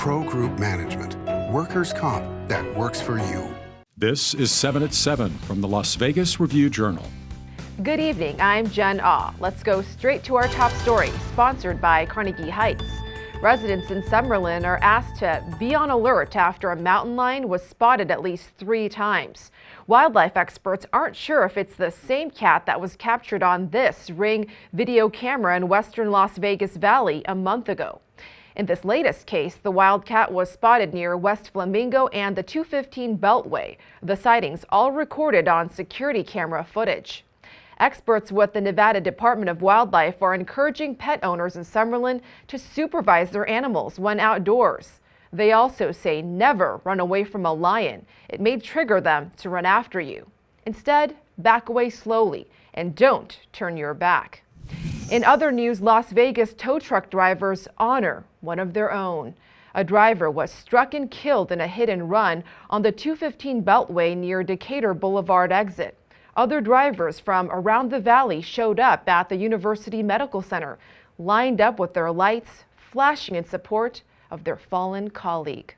Pro Group Management. Workers' comp that works for you. This is 7 at 7 from the Las Vegas Review-Journal. Good evening, I'm Jen Ah. Let's go straight to our top story, sponsored by Carnegie Heights. Residents in Summerlin are asked to be on alert after a mountain lion was spotted at least 3 times. Wildlife experts aren't sure if it's the same cat that was captured on this Ring video camera in western Las Vegas Valley a month ago. In this latest case, the wildcat was spotted near West Flamingo and the 215 Beltway. The sightings all recorded on security camera footage. Experts with the Nevada Department of Wildlife are encouraging pet owners in Summerlin to supervise their animals when outdoors. They also say never run away from a lion. It may trigger them to run after you. Instead, back away slowly and don't turn your back. In other news, Las Vegas tow truck drivers honor one of their own. A driver was struck and killed in a hit and run on the 215 Beltway near Decatur Boulevard exit. Other drivers from around the valley showed up at the University Medical Center, lined up with their lights, flashing in support of their fallen colleague.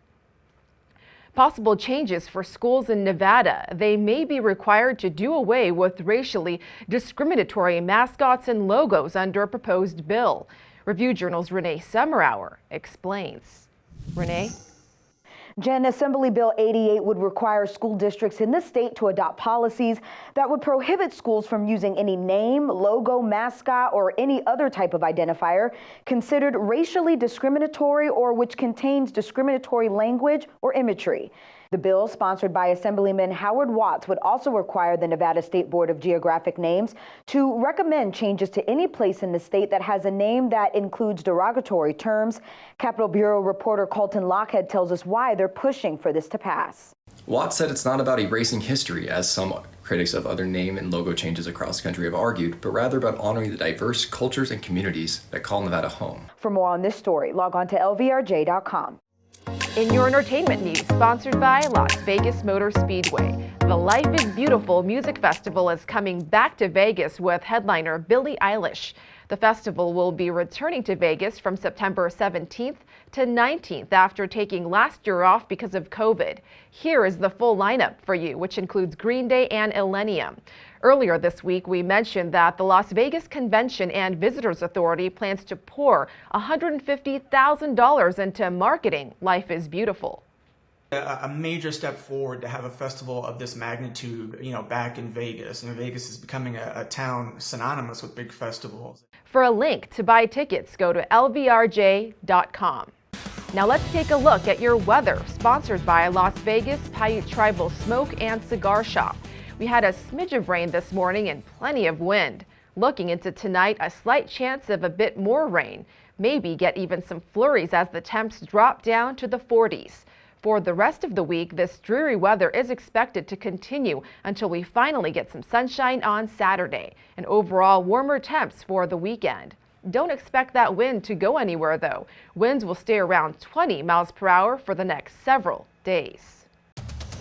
Possible changes for schools in Nevada. They may be required to do away with racially discriminatory mascots and logos under a proposed bill. Review-Journal's Renee Summerour explains. Renee? Jen, Assembly Bill 88 would require school districts in the state to adopt policies that would prohibit schools from using any name, logo, mascot, or any other type of identifier considered racially discriminatory or which contains discriminatory language or imagery. The bill, sponsored by Assemblyman Howard Watts, would also require the Nevada State Board of Geographic Names to recommend changes to any place in the state that has a name that includes derogatory terms. Capitol Bureau reporter Colton Lockhead tells us why they're pushing for this to pass. Watts said it's not about erasing history, as some critics of other name and logo changes across the country have argued, but rather about honoring the diverse cultures and communities that call Nevada home. For more on this story, log on to lvrj.com. In your entertainment news, sponsored by Las Vegas Motor Speedway, the Life is Beautiful Music Festival is coming back to Vegas with headliner Billie Eilish. The festival will be returning to Vegas from September 17th to 19th after taking last year off because of COVID. Here is the full lineup for you, which includes Green Day and Illenium. Earlier this week, we mentioned that the Las Vegas Convention and Visitors Authority plans to pour $150,000 into marketing Life is Beautiful. A major step forward to have a festival of this magnitude, back in Vegas. Vegas is becoming a town synonymous with big festivals. For a link to buy tickets, go to lvrj.com. Now let's take a look at your weather, sponsored by Las Vegas Paiute Tribal Smoke and Cigar Shop. We had a smidge of rain this morning and plenty of wind. Looking into tonight, a slight chance of a bit more rain. Maybe get even some flurries as the temps drop down to the 40s. For the rest of the week, this dreary weather is expected to continue until we finally get some sunshine on Saturday, and overall warmer temps for the weekend. Don't expect that wind to go anywhere though. Winds will stay around 20 miles per hour for the next several days.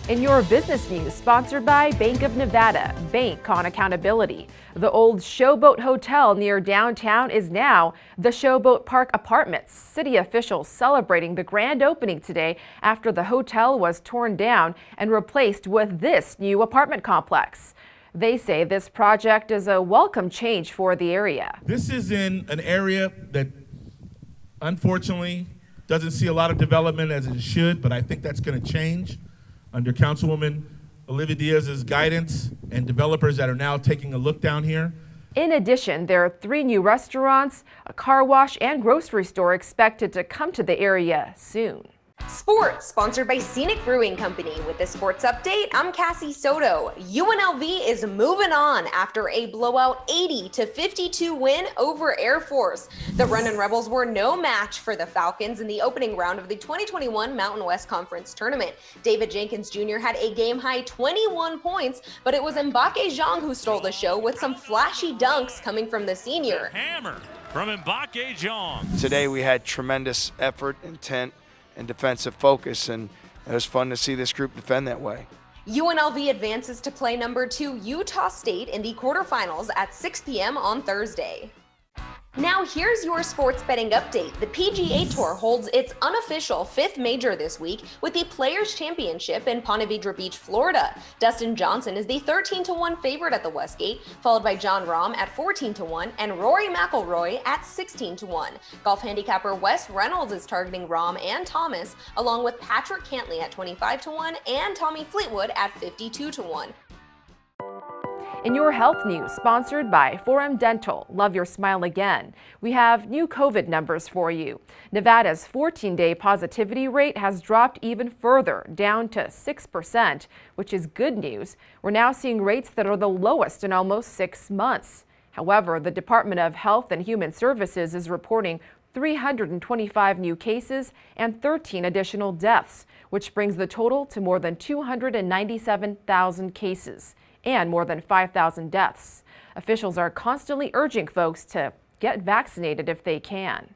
In your business news, sponsored by Bank of Nevada, Bank on Accountability. The old Showboat Hotel near downtown is now the Showboat Park Apartments. City officials celebrating the grand opening today after the hotel was torn down and replaced with this new apartment complex. They say this project is a welcome change for the area. This is in an area that unfortunately doesn't see a lot of development as it should, but I think that's going to change under Councilwoman Olivia Diaz's guidance and developers that are now taking a look down here. In addition, there are 3 new restaurants, a car wash, and grocery store expected to come to the area soon. Sports, sponsored by Scenic Brewing Company. With the sports update, I'm Cassie Soto. UNLV is moving on after a blowout 80-52 win over Air Force. The Runnin' Rebels were no match for the Falcons in the opening round of the 2021 Mountain West Conference Tournament. David Jenkins Jr. had a game-high 21 points, but it was Mbake Zhang who stole the show with some flashy dunks coming from the senior. Hammer from Mbake Zhang. Today we had tremendous effort, intent, and defensive focus, and it was fun to see this group defend that way. UNLV advances to play number 2 Utah State in the quarterfinals at 6 p.m. on Thursday. Now here's your sports betting update. The PGA Tour holds its unofficial 5th major this week with the Players' Championship in Ponte Vedra Beach, Florida. Dustin Johnson is the 13-1 favorite at the Westgate, followed by Jon Rahm at 14-1 and Rory McIlroy at 16-1. Golf handicapper Wes Reynolds is targeting Rahm and Thomas, along with Patrick Cantlay at 25-1 and Tommy Fleetwood at 52-1. In your health news, sponsored by 4M Dental, love your smile again. We have new COVID numbers for you. Nevada's 14-day positivity rate has dropped even further, down to 6%, which is good news. We're now seeing rates that are the lowest in almost 6 months. However, the Department of Health and Human Services is reporting 325 new cases and 13 additional deaths, which brings the total to more than 297,000 cases and more than 5,000 deaths. Officials are constantly urging folks to get vaccinated if they can.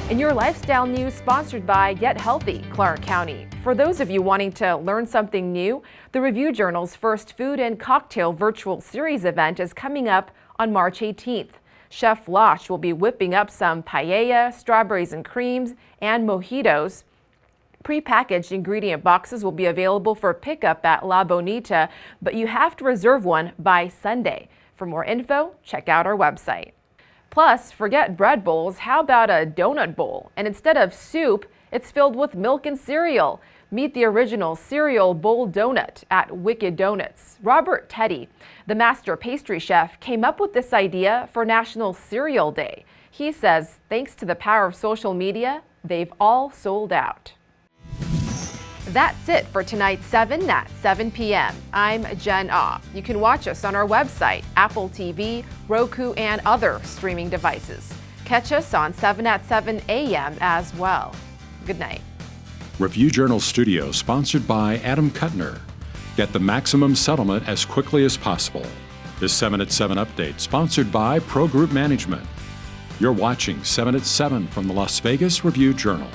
In your lifestyle news, sponsored by Get Healthy, Clark County. For those of you wanting to learn something new, the Review Journal's first food and cocktail virtual series event is coming up on March 18th. Chef Losh will be whipping up some paella, strawberries and creams, and mojitos. Pre-packaged ingredient boxes will be available for pickup at La Bonita, but you have to reserve one by Sunday. For more info, check out our website. Plus, forget bread bowls, how about a donut bowl? And instead of soup, it's filled with milk and cereal. Meet the original cereal bowl donut at Wicked Donuts. Robert Teddy, the master pastry chef, came up with this idea for National Cereal Day. He says, thanks to the power of social media, they've all sold out. That's it for tonight's 7 at 7 p.m. I'm Jen Ah. You can watch us on our website, Apple TV, Roku, and other streaming devices. Catch us on 7 at 7 a.m. as well. Good night. Review Journal Studio, sponsored by Adam Kuttner. Get the maximum settlement as quickly as possible. This 7 at 7 update, sponsored by Pro Group Management. You're watching 7 at 7 from the Las Vegas Review Journal.